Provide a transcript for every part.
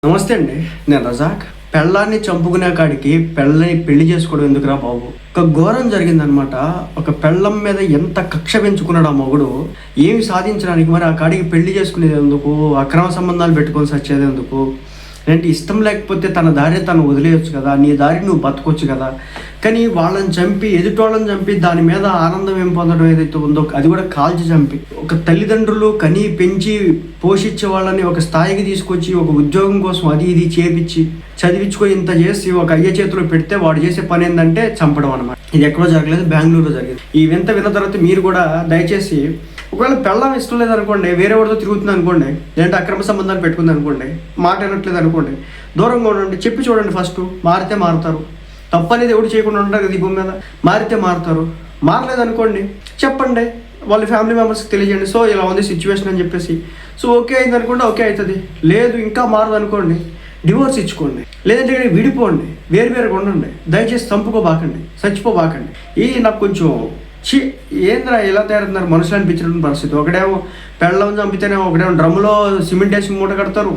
నమస్తే అండి, నేను రజాక్. పెళ్ళాన్ని చంపుకునే కాడికి పెళ్లి చేసుకోవడం ఎందుకురా బాబు? ఒక ఘోరం జరిగిందనమాట. ఒక పెళ్ళం మీద ఎంత కక్ష పెంచుకున్నాడు ఆ మొగుడు. ఏమి సాధించడానికి మరి ఆ కాడికి పెళ్లి చేసుకునేది ఎందుకు? అక్రమ సంబంధాలు పెట్టుకొని సచ్చేది ఎందుకు? అంటే ఇష్టం లేకపోతే తన దారి తను వదిలేయచ్చు కదా, నీ దారి నువ్వు బతకొచ్చు కదా. కానీ వాళ్ళని చంపి, ఎదుటోళ్ళని చంపి దాని మీద ఆనందం ఏం పొందడం ఏదైతే ఉందో అది కూడా కాల్చి చంపి, ఒక తల్లిదండ్రులు కని పెంచి పోషించే వాళ్ళని ఒక స్థాయికి తీసుకొచ్చి ఒక ఉద్యోగం కోసం అది ఇది చేపించి చదివించుకో ఇంత చేసి ఒక అయ్య చేతిలో పెడితే వాడు చేసే పని ఏంటంటే చంపడం అనమాట. ఇది ఎక్కడో జరగలేదు, బెంగళూరులో జరిగింది. ఈ వింత విన్న తర్వాత మీరు కూడా దయచేసి ఒకవేళ పెళ్ళం ఇష్టం లేదనుకోండి, వేరే వాడితో తిరుగుతుంది అనుకోండి, లేదంటే అక్రమ సంబంధాలు పెట్టుకుంది అనుకోండి, మాట వినట్లేదు అనుకోండి, దూరంగా ఉండండి. చెప్పి చూడండి. ఫస్ట్ మారితే మారుతారు. తప్పు అనేది ఎవడు చేయకుండా ఉంటారు కదా ఈ భూమి మీద. మారితే మారుతారు. మారలేదు అనుకోండి, చెప్పండి. వాళ్ళ ఫ్యామిలీ మెంబర్స్కి తెలియజేయండి. సో ఇలా ఉంది సిచ్యువేషన్ అని చెప్పేసి. సో ఓకే అయింది అనుకోండి, ఓకే అవుతుంది. లేదు ఇంకా మారదు అనుకోండి, డివోర్స్ ఇచ్చుకోండి. లేదంటే విడిపోండి, వేరువేరుగా ఉండండి. దయచేసి చంపుకోబాకండి, చచ్చిపోబాకండి. నాకు కొంచెం ఏంద్రా ఇలా తయారవుతున్నారు మనుషులు అనిపించిన పరిస్థితి. ఒకడేమో పెళ్ళం చంపితేనేమో, ఒకడేమో డ్రమ్ములో సిమెంట్ వేసి మూట కడతారు,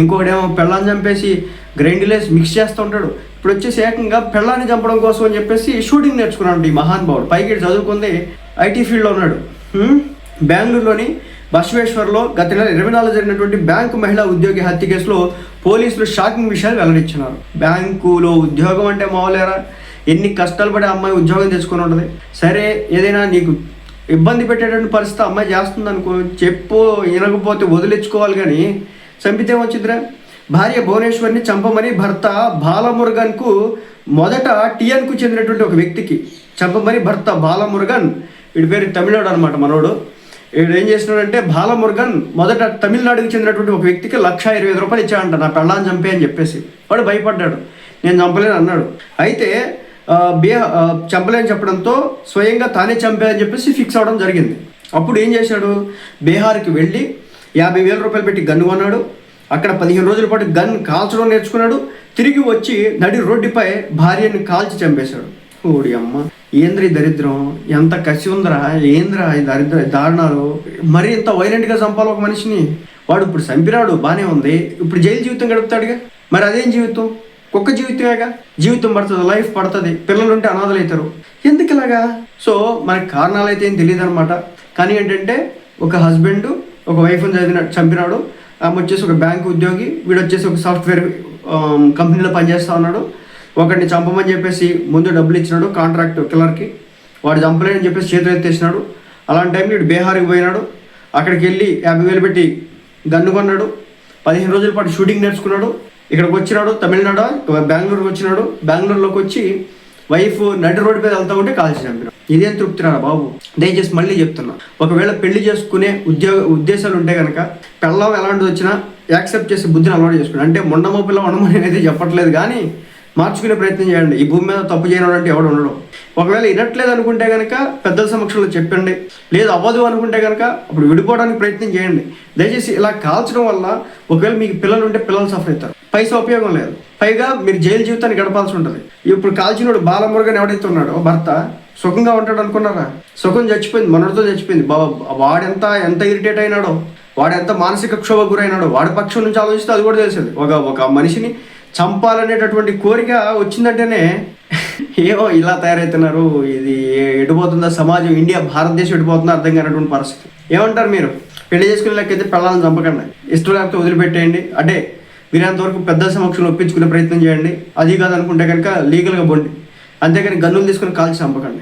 ఇంకొకడేమో పెళ్ళాన్ని చంపేసి గ్రైండ్లేసి మిక్స్ చేస్తూ ఉంటాడు. ఇప్పుడు వచ్చేసి ఏకంగా పెళ్ళాన్ని చంపడం కోసం అని చెప్పేసి షూటింగ్ నేర్చుకున్నాడు ఈ మహానుభావుడు. పైకి చదువుకుంది ఐటీ ఫీల్డ్లో ఉన్నాడు. బెంగళూరులోని బసవేశ్వర్లో గత నెల 24 జరిగినటువంటి బ్యాంకు మహిళా ఉద్యోగి హత్య కేసులో పోలీసులు షాకింగ్ విషయాలు వెల్లడించినారు. బ్యాంకులో ఉద్యోగం అంటే మామూలేరా? ఎన్ని కష్టాలు పడి అమ్మాయి ఉద్యోగం తెచ్చుకొని ఉంటుంది. సరే, ఏదైనా నీకు ఇబ్బంది పెట్టేటువంటి పరిస్థితి అమ్మాయి చేస్తుంది అనుకో, చెప్పు. వినకపోతే వదిలించుకోవాలి, కానీ చంపితే వచ్చిందిరా. భార్య భువనేశ్వర్ని చంపమని భర్త బాలమురుగన్కు మొదట టిఎన్కు చెందినటువంటి ఒక వ్యక్తికి చంపమని భర్త బాలమురుగన్, వీడి పేరు తమిళనాడు అనమాట మనోడు. వీడు ఏం చేసినాడంటే, బాలమురుగన్ మొదట తమిళనాడుకి చెందినటువంటి ఒక వ్యక్తికి 1,25,000 రూపాయలు ఇచ్చాడంట, నా పెళ్ళాన్ని చంపే అని చెప్పేసి. వాడు భయపడ్డాడు, నేను చంపలేను అన్నాడు. అయితే చంపలేని చెప్పడంతో స్వయంగా తానే చంపేదని చెప్పేసి ఫిక్స్ అవడం జరిగింది. అప్పుడు ఏం చేశాడు, బీహార్కి వెళ్ళి 50,000 రూపాయలు పెట్టి గన్ను కొన్నాడు. అక్కడ 15 రోజుల పాటు గన్ కాల్చడం నేర్చుకున్నాడు. తిరిగి వచ్చి నడి రోడ్డుపై భార్యని కాల్చి చంపేశాడు. ఓడి అమ్మ, ఏంద్ర దరిద్రం, ఎంత కసి ఉందరా, ఏంద్రా ఈ దారుణాలు. మరీ ఇంత వైలెంట్గా చంపాలి ఒక మనిషిని. వాడు ఇప్పుడు చంపినాడు, బాగానే ఉంది. ఇప్పుడు జైలు జీవితం గడుపుతాడుగా. మరి అదేం జీవితం? కుక్క జీవితమేగా. జీవితం పడుతుంది, లైఫ్ పడుతుంది. పిల్లలు ఉంటే అనాథలు అవుతారు. ఎందుకు ఇలాగా? సో మనకి కారణాలు అయితే ఏం తెలియదు అనమాట. కానీ ఏంటంటే, ఒక హస్బెండ్ ఒక వైఫ్ని చంపినాడు. ఆమె వచ్చేసి ఒక బ్యాంకు ఉద్యోగి, వీడు వచ్చేసి ఒక సాఫ్ట్వేర్ కంపెనీలో పనిచేస్తూ ఉన్నాడు. ఒకరిని చంపమని చెప్పేసి ముందు డబ్బులు ఇచ్చినాడు కాంట్రాక్ట్ కిల్లర్కి. వాడు చంపలేని చెప్పేసి చేతులు ఎత్తేసినాడు. అలాంటి టైంలో వీడు బీహార్కి పోయినాడు. అక్కడికి వెళ్ళి 50,000 పెట్టి గన్ను కొన్నాడు. 15 రోజుల పాటు షూటింగ్ నేర్చుకున్నాడు. ఇక్కడికి వచ్చినాడు, తమిళనాడు బెంగళూరుకి వచ్చినాడు. బెంగళూరులోకి వచ్చి వైఫ్ నడి రోడ్డు మీద వెళ్తా ఉంటే కాల్చి చంపినాడు. ఇదేం తృప్తిరా బాబు? దయచేసి మళ్ళీ చెప్తున్నా, ఒకవేళ పెళ్లి చేసుకునే ఉద్దేశాలు ఉంటే కనుక పెళ్ళం ఎలాంటిది వచ్చినా యాక్సెప్ట్ చేసి బుద్ధిని అలవాటు చేసుకుని, అంటే మొండమో పిల్ల ఉండమని అనేది చెప్పట్లేదు, కానీ మార్చుకునే ప్రయత్నం చేయండి. ఈ భూమి మీద తప్పు చేయడం అంటే ఎవడు ఉండడం. ఒకవేళ వినట్లేదు అనుకుంటే కనుక పెద్దల సమక్షంలో చెప్పండి. లేదు అవ్వదు అనుకుంటే కనుక అప్పుడు విడిపోవడానికి ప్రయత్నం చేయండి. దయచేసి ఇలా కాల్చడం వల్ల ఒకవేళ మీకు పిల్లలు ఉంటే పిల్లలు సఫర్ అవుతారు, పైసా ఉపయోగం లేదు. పైగా మీరు జైలు జీవితాన్ని గడపాల్సి ఉంటుంది. ఇప్పుడు కాల్చినోడు బాలమురుగన్ ఎవడైతే ఉన్నాడో భర్త సుఖంగా ఉంటాడు అనుకున్నారా? సుఖం చచ్చిపోయింది, మనోడితో చచ్చిపోయింది. ఎంత ఇరిటేట్ అయినాడో, వాడెంత మానసిక క్షోభ గురైనాడో, వాడి పక్షం నుంచి ఆలోచిస్తే అది కూడా తెలిసేది. ఒక మనిషిని చంపాలనేటటువంటి కోరిక వచ్చిందంటేనే ఏమో ఇలా తయారవుతున్నారు. ఇది ఎడిపోతుందా సమాజం, ఇండియా భారతదేశం ఎడిపోతుందా అర్థం కానటువంటి పరిస్థితి. ఏమంటారు మీరు? పెళ్లి చేసుకునే లెక్కైతే పిల్లలను చంపకండి, ఇష్టం లేకపోతే వదిలిపెట్టేయండి. అంటే వీరంతవరకు పెద్దల సమక్షంలో ఒప్పించుకునే ప్రయత్నం చేయండి. అది కాదనుకుంటే కనుక లీగల్గా పోండి, అంతేగాని గన్నులు తీసుకుని కాల్చి చంపకండి.